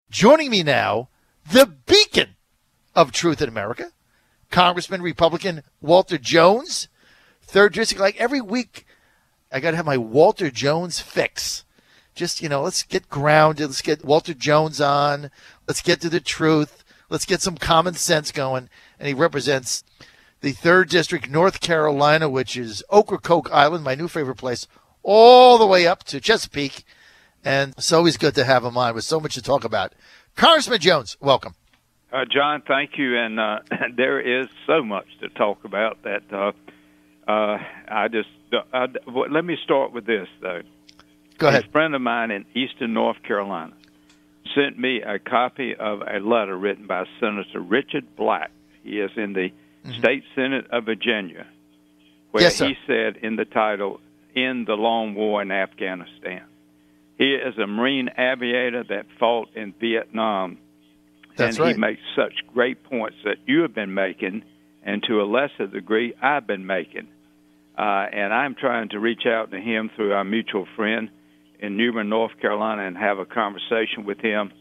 Joining me now, the beacon of truth in America, Congressman Republican Walter Jones, 3rd District. Like every week, I got to have my Walter Jones fix. Just, let's get grounded. Let's get Walter Jones on. Let's get to the truth. Let's get some common sense going. And he represents the 3rd District, North Carolina, which is Ocracoke Island, my new favorite place, all the way up to Chesapeake. And it's always good to have him on with so much to talk about. Congressman Jones, welcome. John, thank you. And there is so much to talk about that let me start with this, though. Go ahead. A friend of mine in eastern North Carolina sent me a copy of a letter written by Senator Richard Black. He is in the State Senate of Virginia, where yes, he said in the title, "End the Long War in Afghanistan." He is a Marine aviator that fought in Vietnam. That's and right. He makes such great points that you have been making, and to a lesser degree, I've been making. And I'm trying to reach out to him through our mutual friend in Newbern, North Carolina, and have a conversation with him.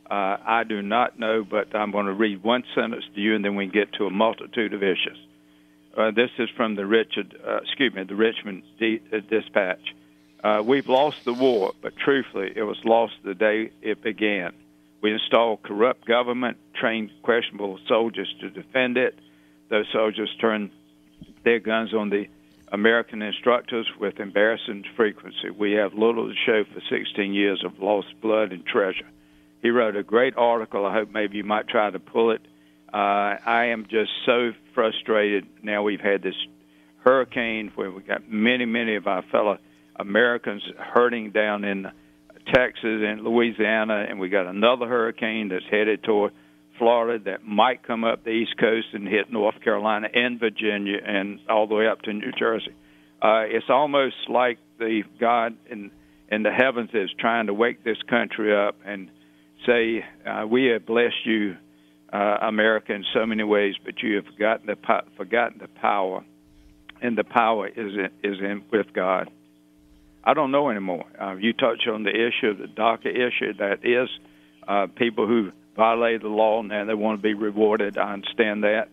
I do not know, but I'm going to read one sentence to you, and then we can get to a multitude of issues. This is from the Richmond Dispatch. We've lost the war, but truthfully, it was lost the day it began. We installed corrupt government, trained questionable soldiers to defend it. Those soldiers turned their guns on the American instructors with embarrassing frequency. We have little to show for 16 years of lost blood and treasure. He wrote a great article. I hope maybe you might try to pull it. I am just so frustrated. Now we've had this hurricane where we got many of our fellow Americans hurting down in Texas and Louisiana, and we got another hurricane that's headed toward Florida that might come up the East Coast and hit North Carolina and Virginia and all the way up to New Jersey. It's almost like the God in the heavens is trying to wake this country up and say, we have blessed you, America, in so many ways, but you have forgotten the power, and the power is in with God. I don't know anymore. You touch on the issue of the DACA issue. That is people who violate the law, and they want to be rewarded. I understand that.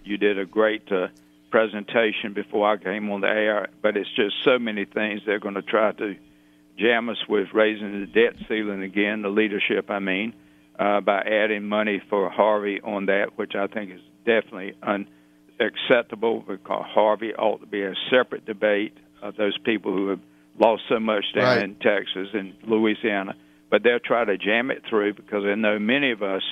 You did a great presentation before I came on the air, but it's just so many things they're going to try to jam us with, raising the debt ceiling again, the leadership, by adding money for Harvey on that, which I think is definitely unacceptable, because Harvey ought to be a separate debate of those people who have lost so much down in Texas and Louisiana. But they'll try to jam it through because they know many of us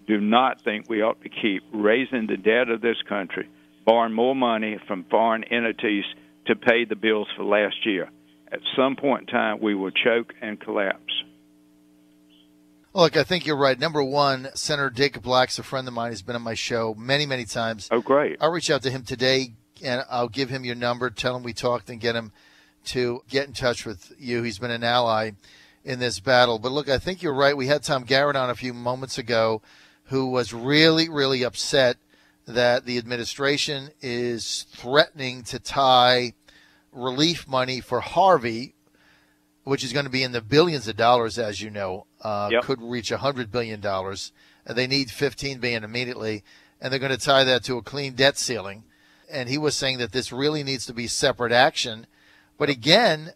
do not think we ought to keep raising the debt of this country, borrowing more money from foreign entities to pay the bills for last year. At some point in time, we will choke and collapse. Look, I think you're right. Number one, Senator Jacob Black's a friend of mine. He's been on my show many times. Oh, great. I'll reach out to him today, and I'll give him your number, tell him we talked, and get him to get in touch with you. He's been an ally in this battle. But look, I think you're right. We had Tom Garrett on a few moments ago who was really upset that the administration is threatening to tie relief money for Harvey, which is going to be in the billions of dollars, as you know, could reach $100 billion. And they need $15 billion immediately, and they're going to tie that to a clean debt ceiling. And he was saying that this really needs to be separate action. But again,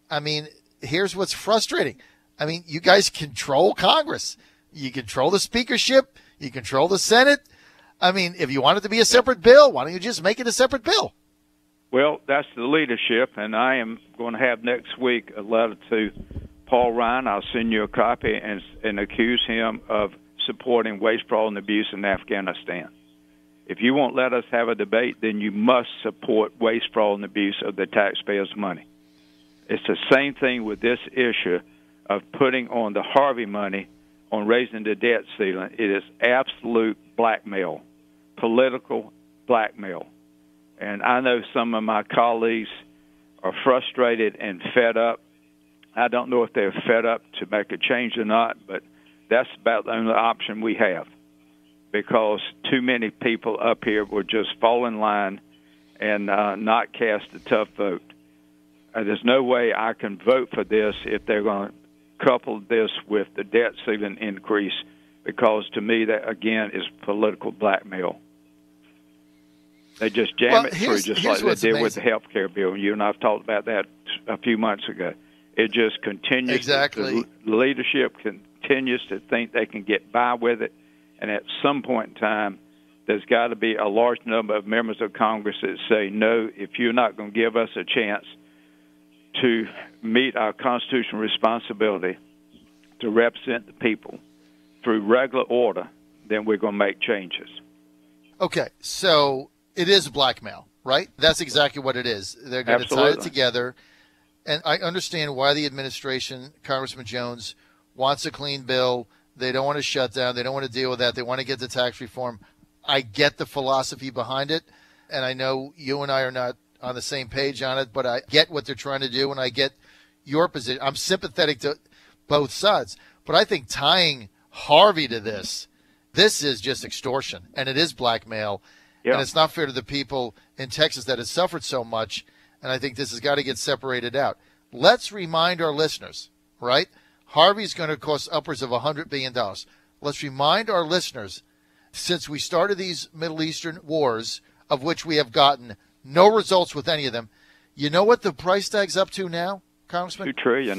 here's what's frustrating. You guys control Congress. You control the speakership. You control the Senate. If you want it to be a separate bill, why don't you just make it a separate bill? Well, that's the leadership, and I am going to have next week a letter to Paul Ryan. I'll send you a copy and accuse him of supporting waste, fraud, and abuse in Afghanistan. If you won't let us have a debate, then you must support waste, fraud, and abuse of the taxpayers' money. It's the same thing with this issue of putting on the Harvey money on raising the debt ceiling. It is absolute blackmail, political blackmail. And I know some of my colleagues are frustrated and fed up. I don't know if they're fed up to make a change or not, but that's about the only option we have, because too many people up here will just fall in line and not cast a tough vote. There's no way I can vote for this if they're going to couple this with the debt ceiling increase, because to me that, again, is political blackmail. They just jam it through just like they did with the health care bill. You and I have talked about that a few months ago. It just continues. Exactly. The leadership continues to think they can get by with it, and at some point in time, there's got to be a large number of members of Congress that say, no, if you're not going to give us a chance to meet our constitutional responsibility to represent the people through regular order, then we're going to make changes. Okay, so it is blackmail, right? That's exactly what it is. They're going to tie it together. And I understand why the administration, Congressman Jones, wants a clean bill. They don't want to shut down. They don't want to deal with that. They want to get the tax reform. I get the philosophy behind it, and I know you and I are not on the same page on it, but I get what they're trying to do, and I get your position. I'm sympathetic to both sides, but I think tying Harvey to this is just extortion, and it is blackmail, and it's not fair to the people in Texas that have suffered so much, and I think this has got to get separated out. Let's remind our listeners, right? Harvey's going to cost upwards of $100 billion. Let's remind our listeners, since we started these Middle Eastern wars, of which we have gotten no results with any of them, you know what the price tag's up to now, Congressman? $2 trillion.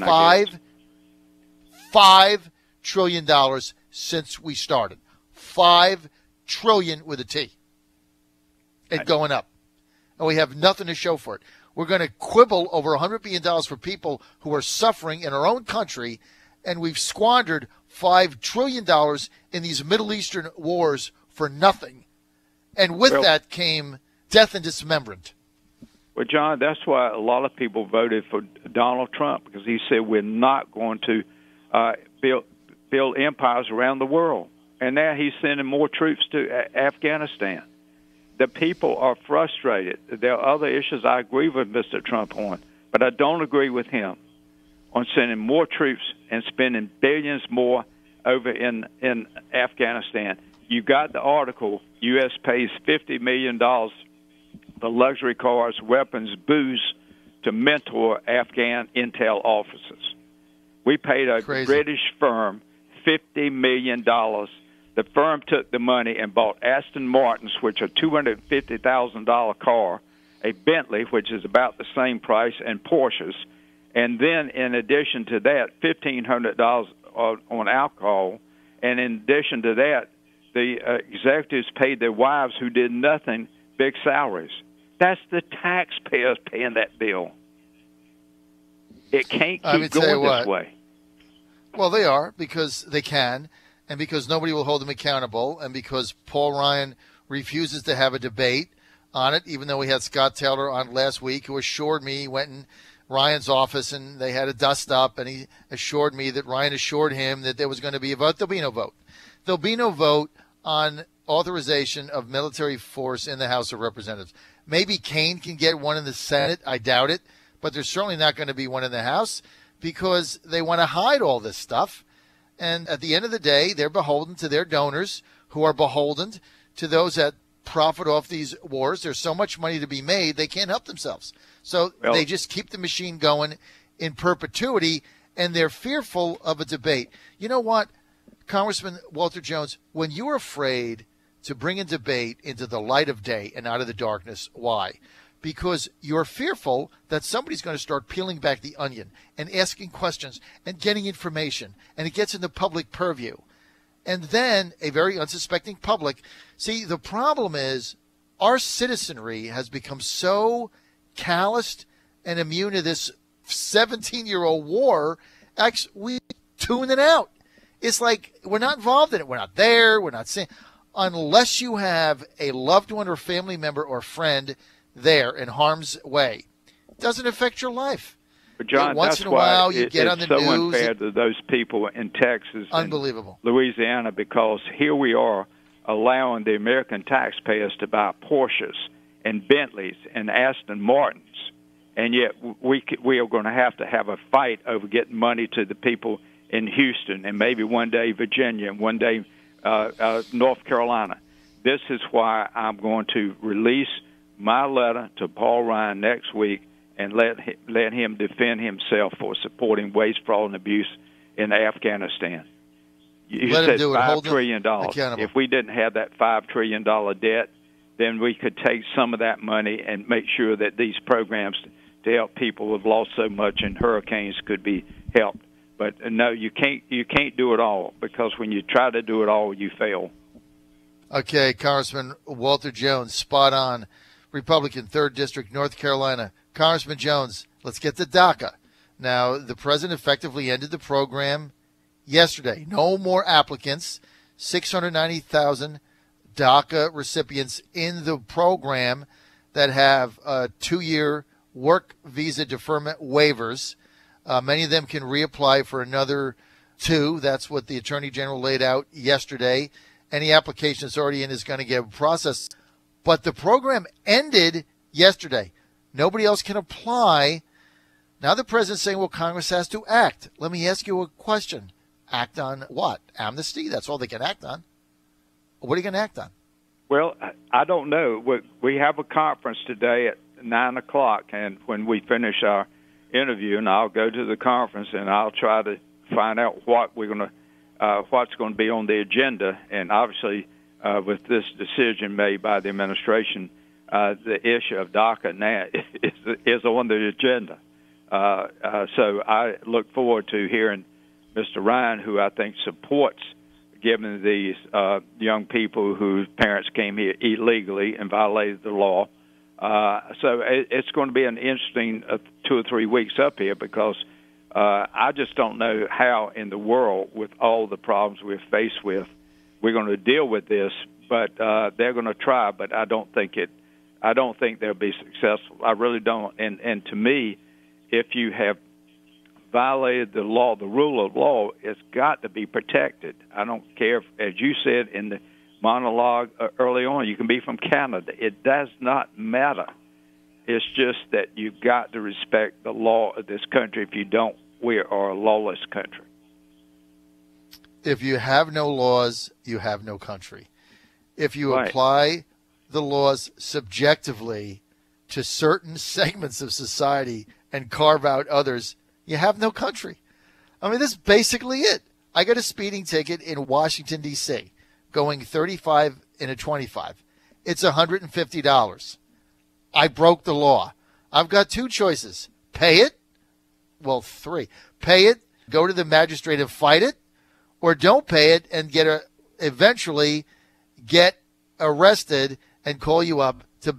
$5 trillion since we started. $5 trillion with a T. It's going up. And we have nothing to show for it. We're going to quibble over $100 billion for people who are suffering in our own country, and we've squandered $5 trillion in these Middle Eastern wars for nothing. And with that came death and dismemberment. Well, John, that's why a lot of people voted for Donald Trump, because he said we're not going to build empires around the world. And now he's sending more troops to Afghanistan. The people are frustrated. There are other issues I agree with Mr. Trump on, but I don't agree with him on sending more troops and spending billions more over in Afghanistan. You got the article, U.S. pays $50 million for luxury cars, weapons, booze to mentor Afghan intel officers. We paid a British firm $50 million. The firm took the money and bought Aston Martins, which are $250,000 car, a Bentley, which is about the same price, and Porsches. And then, in addition to that, $1,500 on alcohol. And in addition to that, the executives paid their wives who did nothing big salaries. That's the taxpayers paying that bill. It can't keep going this way. Well, they are, because they can, and because nobody will hold them accountable, and because Paul Ryan refuses to have a debate on it, even though we had Scott Taylor on last week, who assured me he went in Ryan's office and they had a dust up, and he assured me that Ryan assured him that there was going to be a vote. There'll be no vote. There'll be no vote on authorization of military force in the House of Representatives. Maybe Kane can get one in the Senate. I doubt it. But there's certainly not going to be one in the House, because they want to hide all this stuff. And at the end of the day, they're beholden to their donors, who are beholden to those that profit off these wars. There's so much money to be made, they can't help themselves. So they just keep the machine going in perpetuity, and they're fearful of a debate. You know what, Congressman Walter Jones, when you're afraid to bring a debate into the light of day and out of the darkness, why? Because you're fearful that somebody's going to start peeling back the onion and asking questions and getting information, and it gets in the public purview. And then a very unsuspecting public. See, the problem is our citizenry has become so calloused and immune to this 17-year-old war, we tune it out. It's like we're not involved in it. We're not there. We're not saying. Unless you have a loved one or family member or friend there in harm's way, it doesn't affect your life. But John, once that's in a while why you get on the it's so news. Unfair to those people in Texas, unbelievable, and Louisiana, because here we are allowing the American taxpayers to buy Porsches and Bentleys and Aston Martins, and yet we are going to have a fight over getting money to the people in Houston, and maybe one day Virginia, and one day North Carolina. This is why I'm going to release my letter to Paul Ryan next week and let him defend himself for supporting waste, fraud, and abuse in Afghanistan. You Let said him do it. $5 Hold trillion. accountable. If we didn't have that $5 trillion debt, then we could take some of that money and make sure that these programs to help people who've lost so much in hurricanes could be helped. But no, you can't do it all, because when you try to do it all, you fail. Okay, Congressman Walter Jones, spot on. Republican, 3rd District, North Carolina. Congressman Jones, let's get to DACA. Now, the president effectively ended the program yesterday. No more applicants. 690,000 DACA recipients in the program that have 2-year work visa deferment waivers. Many of them can reapply for another 2. That's what the Attorney General laid out yesterday. Any application that's already in is going to get processed. But the program ended yesterday. Nobody else can apply. Now the president's saying, well, Congress has to act. Let me ask you a question. Act on what? Amnesty? That's all they can act on. What are you going to act on? Well, I don't know. We have a conference today at 9 o'clock, and when we finish our interview, and I'll go to the conference and I'll try to find out what we're going to, what's going to be on the agenda. And obviously, with this decision made by the administration, the issue of DACA now is on the agenda. So I look forward to hearing Mr. Ryan, who I think supports giving these young people whose parents came here illegally and violated the law. So it's going to be an interesting 2 or 3 weeks up here, because I just don't know how in the world, with all the problems we're faced with, we're going to deal with this. But they're going to try. But I don't think they'll be successful. I really don't. And to me, if you have violated the law, the rule of law, it's got to be protected. I don't care if, as you said in the monologue early on, you can be from Canada. It does not matter. It's just that you've got to respect the law of this country. If you don't, we are a lawless country. If you have no laws, you have no country. If you Right. apply the laws subjectively to certain segments of society and carve out others, you have no country. I mean, this is basically it. I got a speeding ticket in Washington, D.C., going 35 in a 25. It's $150. I broke the law. I've got 2 choices. Pay it. Well, 3. Pay it, go to the magistrate and fight it, or don't pay it and eventually get arrested and call you up to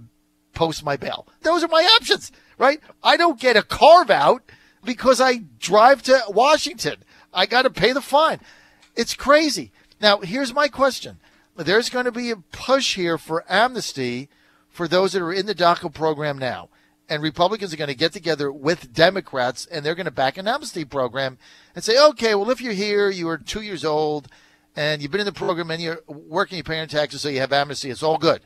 post my bail. Those are my options, right? I don't get a carve out because I drive to Washington. I got to pay the fine. It's crazy. Now, here's my question. There's going to be a push here for amnesty for those that are in the DACA program now. And Republicans are going to get together with Democrats, and they're going to back an amnesty program and say, okay, well, if you're here, you were 2 years old, and you've been in the program, and you're working, you're paying taxes, so you have amnesty. It's all good.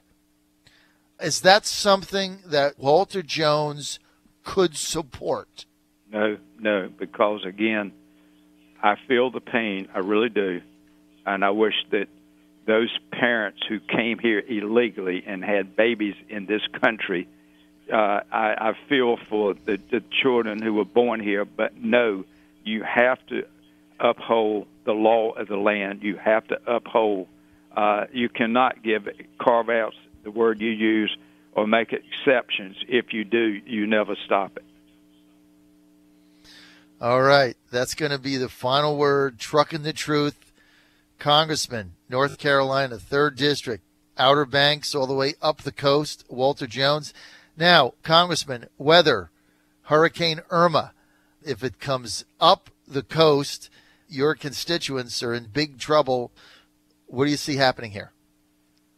Is that something that Walter Jones could support? No, because, again, I feel the pain. I really do. And I wish that those parents who came here illegally and had babies in this country, I feel for the children who were born here. But, no, you have to uphold the law of the land. You have to uphold. You cannot carve out the word you use or make exceptions. If you do, you never stop it. All right. That's going to be the final word. Trucking the truth. Congressman, North Carolina, 3rd District, Outer Banks, all the way up the coast, Walter Jones. Now, Congressman, weather, Hurricane Irma, if it comes up the coast, your constituents are in big trouble. What do you see happening here?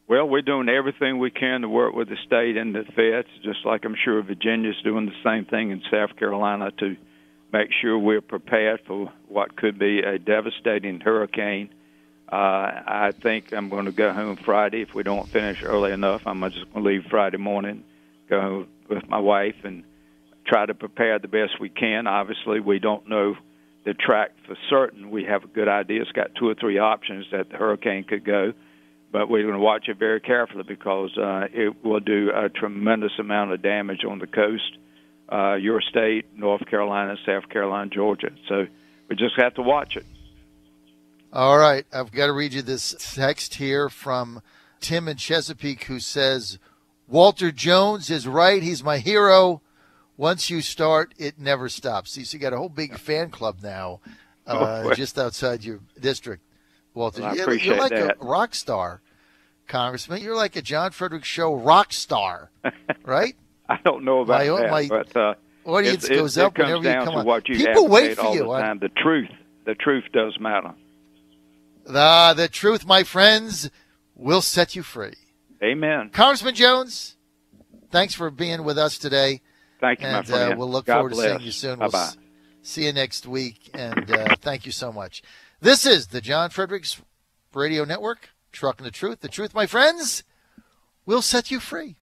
Well, we're doing everything we can to work with the state and the feds, just like I'm sure Virginia's doing the same thing in South Carolina to make sure we're prepared for what could be a devastating hurricane. I think I'm going to go home Friday. If we don't finish early enough, I'm just going to leave Friday morning, go home with my wife, and try to prepare the best we can. Obviously, we don't know the track for certain. We have a good idea. It's got 2 or 3 options that the hurricane could go, but we're going to watch it very carefully because it will do a tremendous amount of damage on the coast, your state, North Carolina, South Carolina, Georgia. So we just have to watch it. All right. I've got to read you this text here from Tim in Chesapeake, who says, Walter Jones is right. He's my hero. Once you start, it never stops. So you got a whole big fan club now just outside your district, Walter. Well, I appreciate you're like that. a rock star, Congressman. You're like a John Fredericks show rock star, right? I don't know about that, but audience goes up comes whenever down you come to on. what you People wait for all you. the time. The truth does matter. The truth, my friends, will set you free. Amen. Congressman Jones, thanks for being with us today. Thank you, my friend. We'll look God forward bless. to seeing you soon. Bye-bye. We'll see you next week, and thank you so much. This is the John Fredericks Radio Network, Trucking the Truth. The truth, my friends, will set you free.